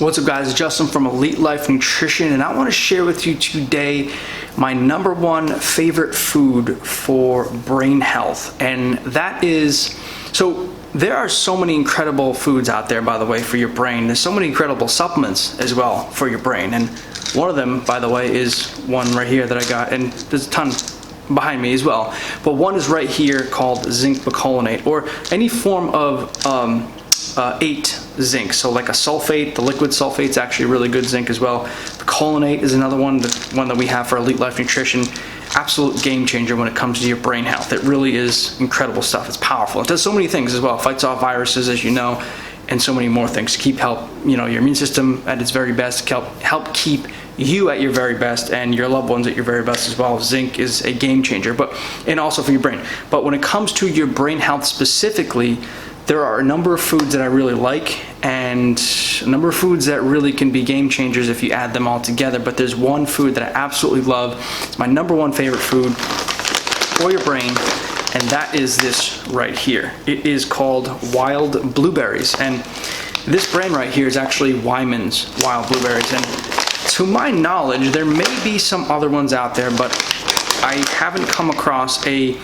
What's up guys, it's Justin from Elite Life Nutrition, and I want to share with you today my #1 favorite food for brain health. And that is, so there are so many incredible foods out there, by the way, for your brain. There's so many incredible supplements as well for your brain. And one of them, by the way, is one right here that I got, and there's a ton behind me as well. But one is right here called zinc bicolinate, or any form of 8 zinc, so like a sulfate. The liquid sulfate's actually really good zinc as well. Bicolinate is another one, the one that we have for Elite Life Nutrition. Absolute game changer when it comes to your brain health. It really is incredible stuff. It's powerful. It does so many things as well. It fights off viruses, as you know, and so many more things to help your immune system at its very best, help keep you at your very best and your loved ones at your very best as well. Zinc is a game changer, and also for your brain. But when it comes to your brain health specifically, there are a number of foods that I really like, and a number of foods that really can be game changers if you add them all together. But there's one food that I absolutely love. It's my #1 favorite food for your brain, and that is this right here. It is called wild blueberries, and this brand right here is actually Wyman's wild blueberries. And to my knowledge, there may be some other ones out there, but I haven't come across a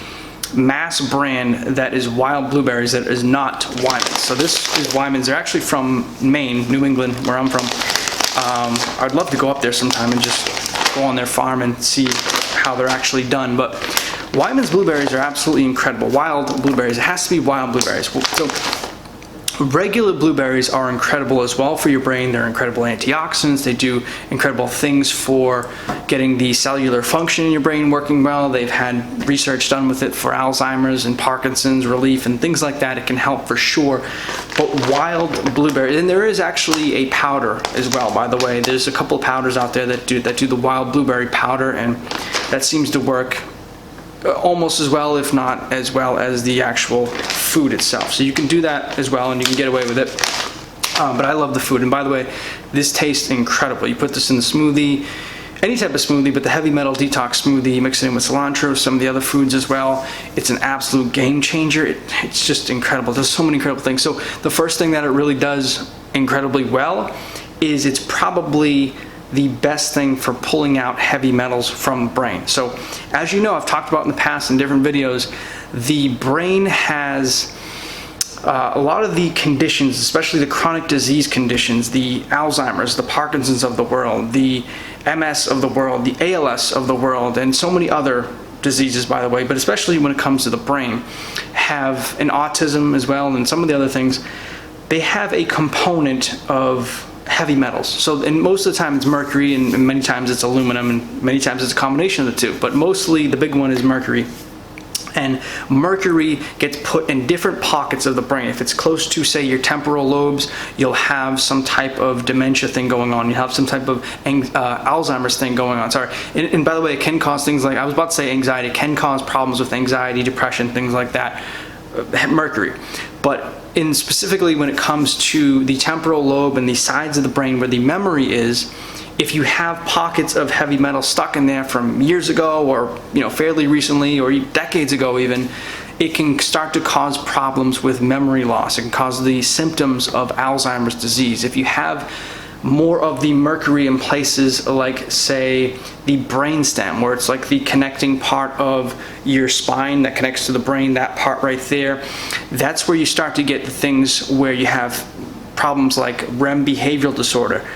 mass brand that is wild blueberries that is not Wyman's. So this is Wyman's. They're actually from Maine, New England, where I'm from. I'd love to go up there sometime and just go on their farm and see how they're actually done. But Wyman's blueberries are absolutely incredible. Wild blueberries. It has to be wild blueberries. So regular blueberries are incredible as well for your brain. They're incredible antioxidants. They do incredible things for getting the cellular function in your brain working well. They've had research done with it for Alzheimer's and Parkinson's relief and things like that. It can help for sure. But wild blueberries, and there is actually a powder as well, by the way. There's a couple of powders out there that do the wild blueberry powder, and that seems to work almost as well, if not as well, as the actual food itself. So you can do that as well, and you can get away with it. But I love the food, and by the way, this tastes incredible. You put this in the smoothie, any type of smoothie, but the heavy metal detox smoothie, you mix it in with cilantro, some of the other foods as well. It's an absolute game changer. It's just incredible. There's so many incredible things. So the first thing that it really does incredibly well is it's probably the best thing for pulling out heavy metals from the brain. So as you know, I've talked about in the past in different videos, the brain has a lot of the conditions, especially the chronic disease conditions, the Alzheimer's, the Parkinson's of the world, the MS of the world, the ALS of the world, and so many other diseases, by the way, but especially when it comes to the brain, have an autism as well, and some of the other things. They have a component of heavy metals. So, and most of the time it's mercury, and many times it's aluminum, and many times it's a combination of the two, but mostly the big one is mercury. And mercury gets put in different pockets of the brain. If it's close to, say, your temporal lobes, you'll have some type of dementia thing going on. You have some type of Alzheimer's thing going on. Sorry. And by the way, it can cause things like, I was about to say anxiety. It can cause problems with anxiety, depression, things like that. Mercury. But specifically when it comes to the temporal lobe and the sides of the brain where the memory is, if you have pockets of heavy metal stuck in there from years ago, or fairly recently, or decades ago even, it can start to cause problems with memory loss. It can cause the symptoms of Alzheimer's disease. If you have more of the mercury in places like, say, the brainstem, where it's like the connecting part of your spine that connects to the brain, that part right there, that's where you start to get the things where you have problems like REM behavioral disorder,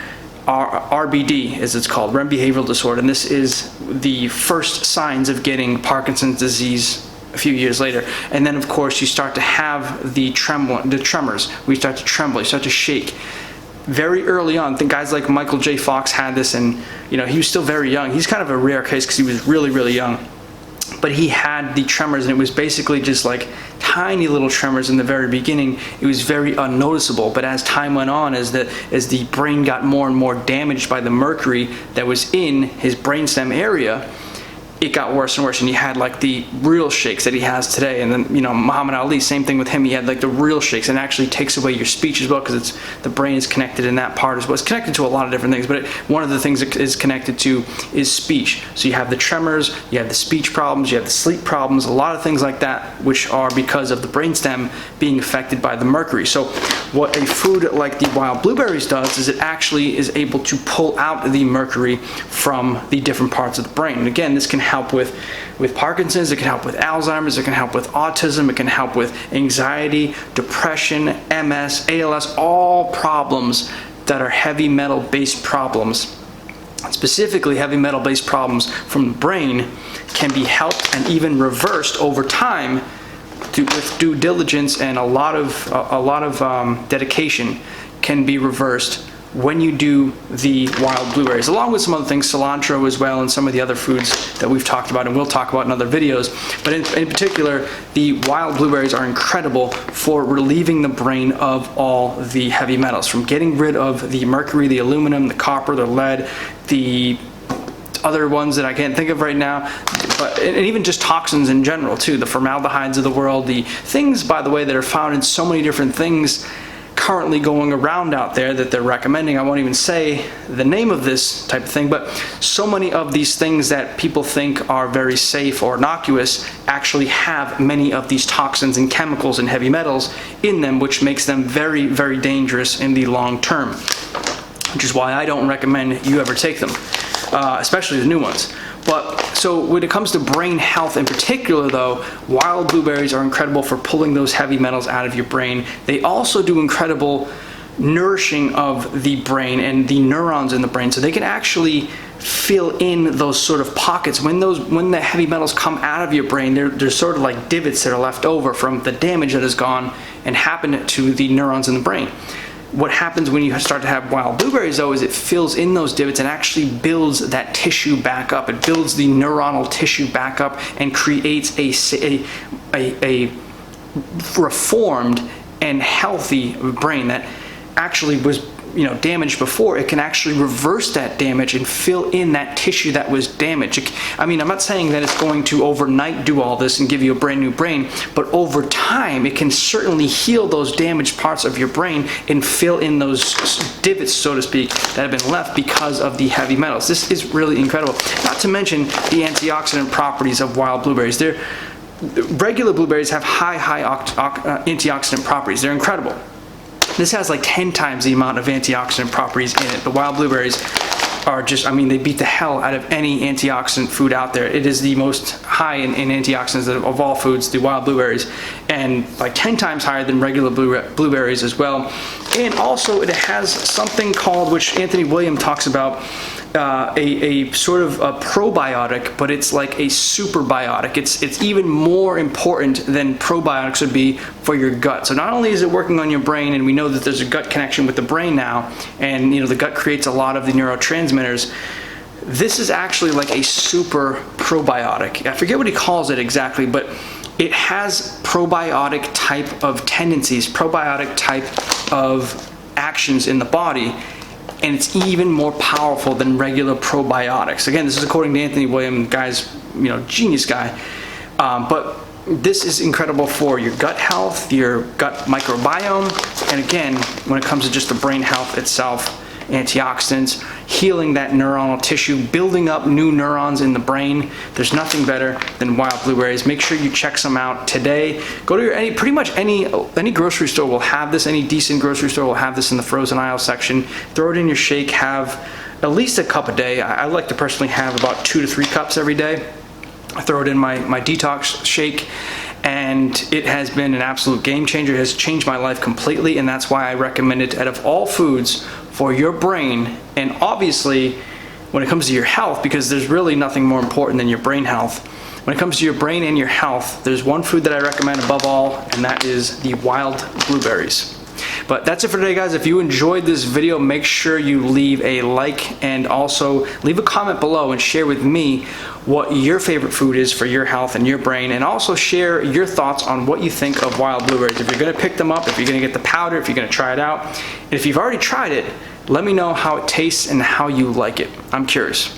RBD as it's called, REM behavioral disorder, and this is the first signs of getting Parkinson's disease a few years later. And then of course you start to have the tremors, we start to tremble, you start to shake. Very early on, I think guys like Michael J. Fox had this, and he was still very young. He's kind of a rare case because he was really, really young. But he had the tremors, and it was basically just like tiny little tremors in the very beginning. It was very unnoticeable, but as time went on, as the brain got more and more damaged by the mercury that was in his brainstem area, it got worse and worse, and you had like the real shakes that he has today. And then, you know, Muhammad Ali, same thing with him. He had like the real shakes, and it actually takes away your speech as well, because it's the brain is connected in that part as well. It's connected to a lot of different things, but one of the things it is connected to is speech. So you have the tremors, you have the speech problems, you have the sleep problems, a lot of things like that, which are because of the brainstem being affected by the mercury. So what a food like the wild blueberries does is it actually is able to pull out the mercury from the different parts of the brain. And again, this can help with Parkinson's, it can help with Alzheimer's, it can help with autism, it can help with anxiety, depression, MS, ALS, all problems that are heavy metal based problems. Specifically, heavy metal based problems from the brain can be helped and even reversed over time with due diligence and a lot of dedication can be reversed when you do the wild blueberries, along with some other things, cilantro as well, and some of the other foods that we've talked about and we'll talk about in other videos. But in particular, the wild blueberries are incredible for relieving the brain of all the heavy metals, from getting rid of the mercury, the aluminum, the copper, the lead, the other ones that I can't think of right now, and even just toxins in general too, the formaldehydes of the world, the things, by the way, that are found in so many different things currently going around out there that they're recommending. I won't even say the name of this type of thing, but so many of these things that people think are very safe or innocuous actually have many of these toxins and chemicals and heavy metals in them, which makes them very, very dangerous in the long term, which is why I don't recommend you ever take them, especially the new ones. But so when it comes to brain health in particular though, wild blueberries are incredible for pulling those heavy metals out of your brain. They also do incredible nourishing of the brain and the neurons in the brain, so they can actually fill in those sort of pockets. When the heavy metals come out of your brain, they're sort of like divots that are left over from the damage that has gone and happened to the neurons in the brain. What happens when you start to have wild blueberries though is it fills in those divots and actually builds that tissue back up. It builds the neuronal tissue back up and creates a reformed and healthy brain that actually was, you know, damaged before. It can actually reverse that damage and fill in that tissue that was damaged. I mean, I'm not saying that it's going to overnight do all this and give you a brand new brain, but over time it can certainly heal those damaged parts of your brain and fill in those divots, so to speak, that have been left because of the heavy metals. This is really incredible. Not to mention the antioxidant properties of wild blueberries. Regular blueberries have high antioxidant properties. They're incredible. This has like 10 times the amount of antioxidant properties in it. The wild blueberries are just, I mean, they beat the hell out of any antioxidant food out there. It is the most high in antioxidants of all foods, the wild blueberries, and like 10 times higher than regular blueberries as well. And also it has something called, which Anthony William talks about, a sort of a probiotic, but it's like a superbiotic. It's even more important than probiotics would be for your gut. So not only is it working on your brain, and we know that there's a gut connection with the brain now, and you know the gut creates a lot of the neurotransmitters, this is actually like a super probiotic. I forget what he calls it exactly, but it has probiotic type of tendencies, probiotic type of actions in the body, and it's even more powerful than regular probiotics. Again, this is according to Anthony William, guy's, you know, genius guy. But this is incredible for your gut health, your gut microbiome, and again, when it comes to just the brain health itself, antioxidants, healing that neuronal tissue, building up new neurons in the brain. There's nothing better than wild blueberries. Make sure you check some out today. Go to your pretty much any grocery store will have this. Any decent grocery store will have this in the frozen aisle section. Throw it in your shake. Have at least a cup a day. I like to personally have about 2 to 3 cups every day. I throw it in my detox shake, and it has been an absolute game changer. It has changed my life completely, and that's why I recommend it out of all foods for your brain, and obviously when it comes to your health, because there's really nothing more important than your brain health. When it comes to your brain and your health, there's one food that I recommend above all, and that is the wild blueberries. But that's it for today, guys. If you enjoyed this video, make sure you leave a like and also leave a comment below and share with me what your favorite food is for your health and your brain, and also share your thoughts on what you think of wild blueberries. If you're going to pick them up, if you're going to get the powder, if you're going to try it out, and if you've already tried it, let me know how it tastes and how you like it. I'm curious.